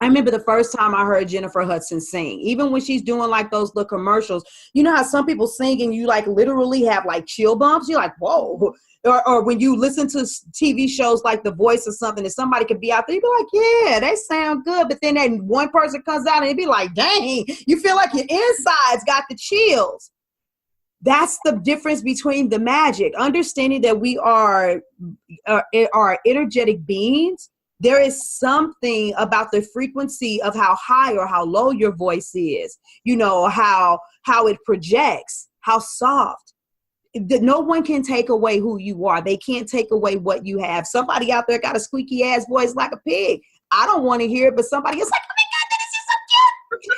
I remember the first time I heard Jennifer Hudson sing, even when she's doing like those little commercials. You know how some people sing and you like literally have like chill bumps? You're like, whoa. Or when you listen to TV shows like The Voice or something, and somebody could be out there, you'd be like, yeah, they sound good. But then that one person comes out and it'd be like, dang, you feel like your insides got the chills. That's the difference between the magic. Understanding that we are energetic beings. There is something about the frequency of how high or how low your voice is, you know, how it projects, how soft. No one can take away who you are. They can't take away what you have. Somebody out there got a squeaky ass voice like a pig. I don't want to hear it, but somebody is like, oh my God, that is so cute.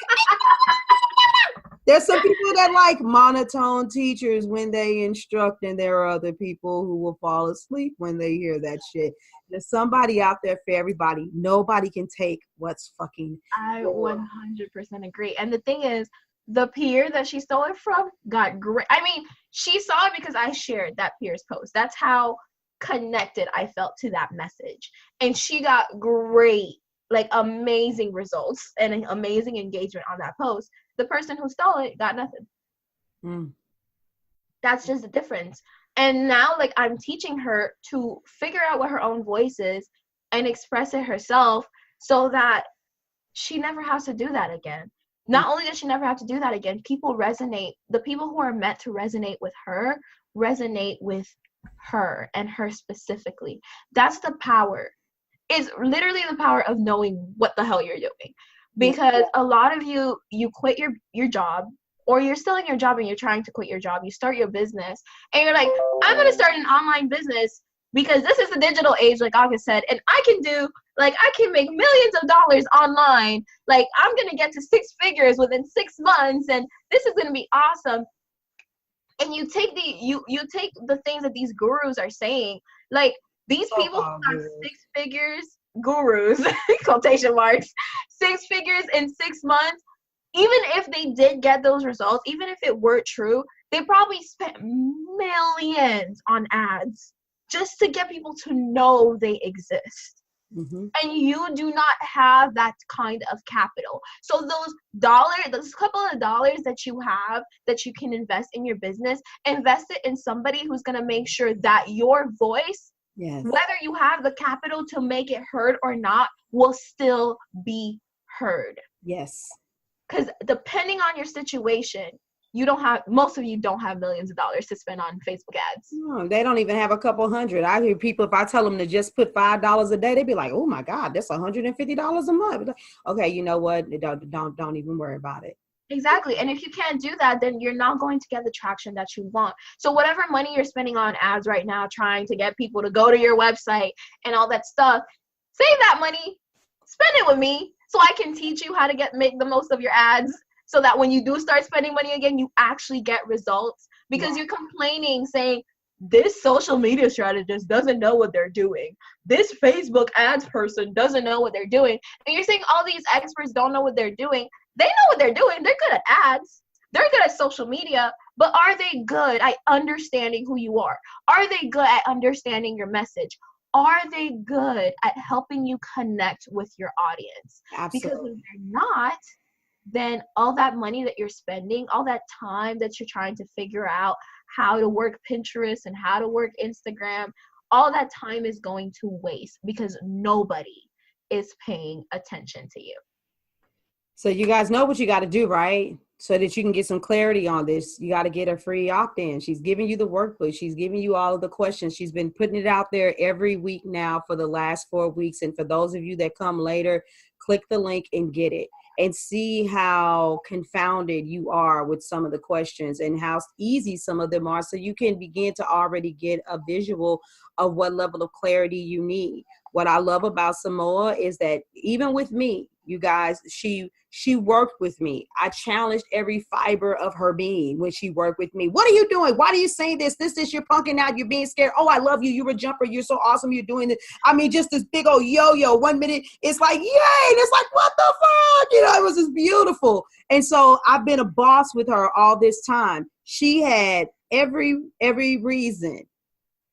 There's some people that like monotone teachers when they instruct, and there are other people who will fall asleep when they hear that shit. There's somebody out there for everybody. Nobody can take what's fucking. I 100% agree. And the thing is, the peer that she stole it from got great. I mean, she saw it because I shared that peer's post. That's how connected I felt to that message. And she got great, like amazing results and an amazing engagement on that post. The person who stole it got nothing. That's just the difference. And now, like, I'm teaching her to figure out what her own voice is and express it herself so that she never has to do that again. Not only does she never have to do that again, people resonate. The people who are meant to resonate with her resonate with her and her specifically. That's the power. It's literally the power of knowing what the hell you're doing. Because a lot of you quit your job, or you're still in your job and you're trying to quit your job. You start your business and you're like, I'm going to start an online business because this is the digital age, like August said, and I can make millions of dollars online. Like, I'm going to get to 6 figures within 6 months, and this is going to be awesome. And you take the things that these gurus are saying, like these people who got 6 figures, gurus, quotation marks, 6 figures in 6 months. even if they did get those results, even if it were true, they probably spent millions on ads just to get people to know they exist. Mm-hmm. And you do not have that kind of capital. So those couple of dollars that you have that you can invest in your business, invest it in somebody who's going to make sure that your voice, Yes. whether you have the capital to make it heard or not, will still be heard. Yes. Because depending on your situation, most of you don't have millions of dollars to spend on Facebook ads. No, they don't even have a couple hundred. I hear people, if I tell them to just put $5 a day, they'd be like, oh my God, that's $150 a month. Okay, you know what? Don't even worry about it. Exactly. And if you can't do that, then you're not going to get the traction that you want. So whatever money you're spending on ads right now, trying to get people to go to your website and all that stuff, save that money, spend it with me so I can teach you how to make the most of your ads, so that when you do start spending money again, you actually get results. Because you're complaining, saying, this social media strategist doesn't know what they're doing. This Facebook ads person doesn't know what they're doing. And you're saying all these experts don't know what they're doing. They know what they're doing. They're good at ads. They're good at social media. But are they good at understanding who you are? Are they good at understanding your message? Are they good at helping you connect with your audience? Absolutely. Because if they're not, then all that money that you're spending, all that time that you're trying to figure out how to work Pinterest and how to work Instagram, all that time is going to waste because nobody is paying attention to you. So you guys know what you got to do, right? So that you can get some clarity on this. You got to get a free opt-in. She's giving you the workbook. She's giving you all of the questions. She's been putting it out there every week now for the last 4 weeks. And for those of you that come later, click the link and get it. And see how confounded you are with some of the questions and how easy some of them are, so you can begin to already get a visual of what level of clarity you need. What I love about Samoa is that even with me, you guys, she worked with me. I challenged every fiber of her being when she worked with me. What are you doing? Why do you say this? This is you're punking out. You're being scared. Oh, I love you. You're a jumper. You're so awesome. You're doing this. I mean, just this big old yo-yo. 1 minute, it's like, yay. And it's like, what the fuck? You know, it was just beautiful. And so I've been a boss with her all this time. She had every reason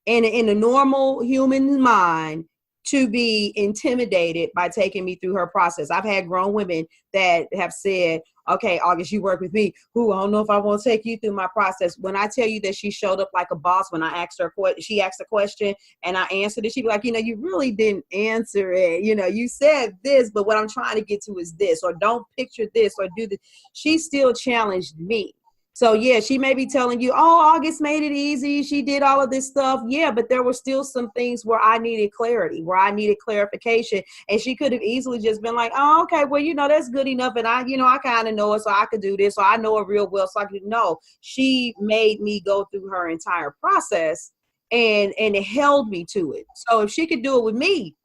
in a normal human mind to be intimidated by taking me through her process. I've had grown women that have said, okay, August, you work with me. Ooh, I don't know if I want to take you through my process. When I tell you that she showed up like a boss, when I asked her, she asked a question and I answered it, she'd be like, you know, you really didn't answer it. You know, you said this, but what I'm trying to get to is this, or don't picture this, or do this. She still challenged me. So yeah, she may be telling you, oh, August made it easy. She did all of this stuff. Yeah, but there were still some things where I needed clarity, where I needed clarification. And she could have easily just been like, oh, okay, well, you know, that's good enough. And I kind of know it, so I could do this. So I know it real well. So I could know. She made me go through her entire process and it held me to it. So if she could do it with me,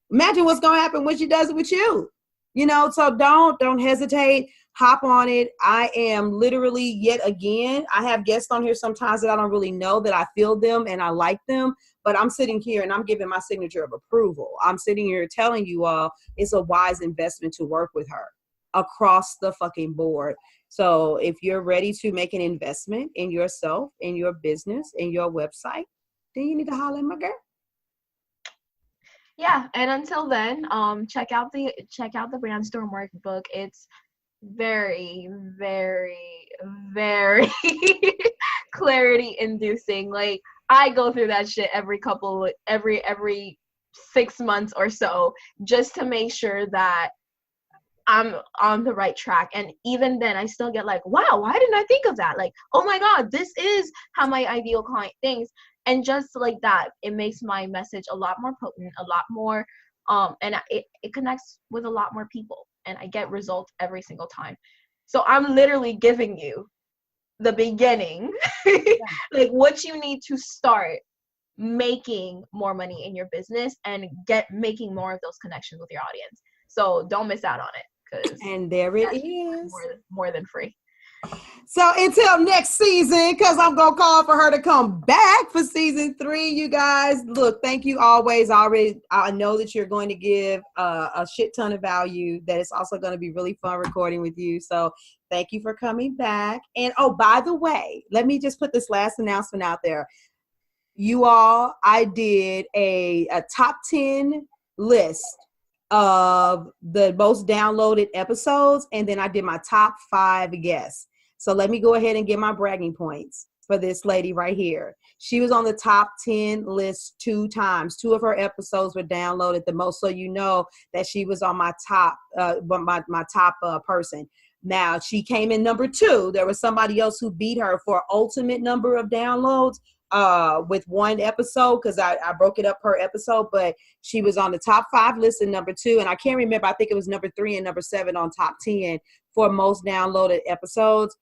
imagine what's going to happen when she does it with you. You know, so don't hesitate. Hop on it. I am literally, yet again, I have guests on here sometimes that I don't really know, that I feel them and I like them, but I'm sitting here and I'm giving my signature of approval. I'm sitting here telling you all it's a wise investment to work with her across the fucking board. So if you're ready to make an investment in yourself, in your business, in your website, then you need to holler at my girl. Yeah, and until then, check out the Brandstorm workbook. It's very, very, very clarity inducing. Like, I go through that shit every 6 months or so, just to make sure that I'm on the right track. And even then I still get like, wow, why didn't I think of that? Like, oh my God, this is how my ideal client thinks. And just like that, it makes my message a lot more potent, a lot more, and it connects with a lot more people, and I get results every single time. So I'm literally giving you the beginning, like what you need to start making more money in your business and making more of those connections with your audience. So don't miss out on it. And there it is. More than free. So until next season, because I'm going to call for her to come back for season 3, you guys. Look, thank you always. I know that you're going to give a shit ton of value, that it's also going to be really fun recording with you. So thank you for coming back. And oh, by the way, let me just put this last announcement out there. You all, I did a top 10 list of the most downloaded episodes, and then I did my top 5 guests. So let me go ahead and get my bragging points for this lady right here. She was on the top 10 list 2 times. 2 of her episodes were downloaded the most, so you know that she was on my top person. Now, she came in number 2. There was somebody else who beat her for ultimate number of downloads with 1 episode, because I broke it up per episode, but she was on the top 5 list in number 2, and I can't remember, I think it was number 3 and number 7 on top 10 for most downloaded episodes.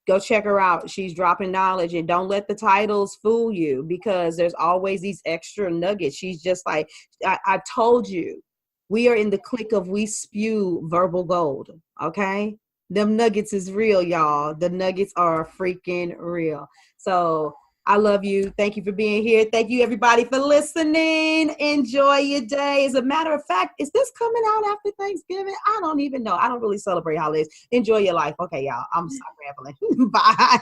Go check her out. She's dropping knowledge, and don't let the titles fool you, because there's always these extra nuggets. She's just like, I told you, we are in the clique of we spew verbal gold, okay? Them nuggets is real, y'all. The nuggets are freaking real. So I love you. Thank you for being here. Thank you, everybody, for listening. Enjoy your day. As a matter of fact, is this coming out after Thanksgiving? I don't even know. I don't really celebrate holidays. Enjoy your life. Okay, y'all. I'm stop rambling. Bye.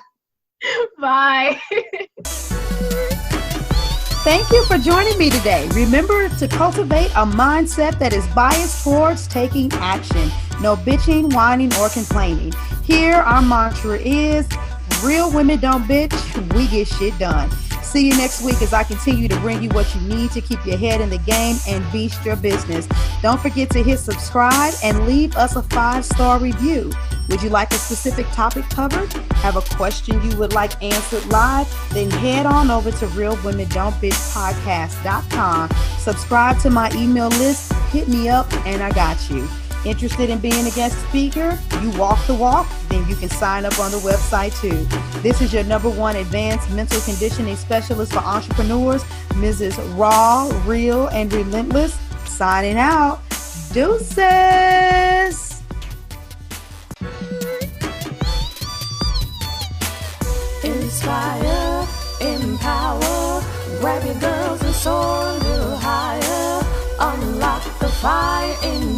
Bye. Thank you for joining me today. Remember to cultivate a mindset that is biased towards taking action. No bitching, whining, or complaining. Here, our mantra is, real women don't bitch, we get shit done. See you next week as I continue to bring you what you need to keep your head in the game and beast your business. Don't forget to hit subscribe and leave us a 5-star review. Would you like a specific topic covered? Have a question you would like answered live? Then head on over to realwomen.don't bitch.podcast.com. Subscribe to my email list, hit me up, and I got you. Interested in being a guest speaker? You walk the walk? Then you can sign up on the website too. This is your #1 advanced mental conditioning specialist for entrepreneurs, Mrs. Raw, Real, and Relentless. Signing out. Deuces. Inspire, empower, grab your girls and soar a little higher. Unlock the fire in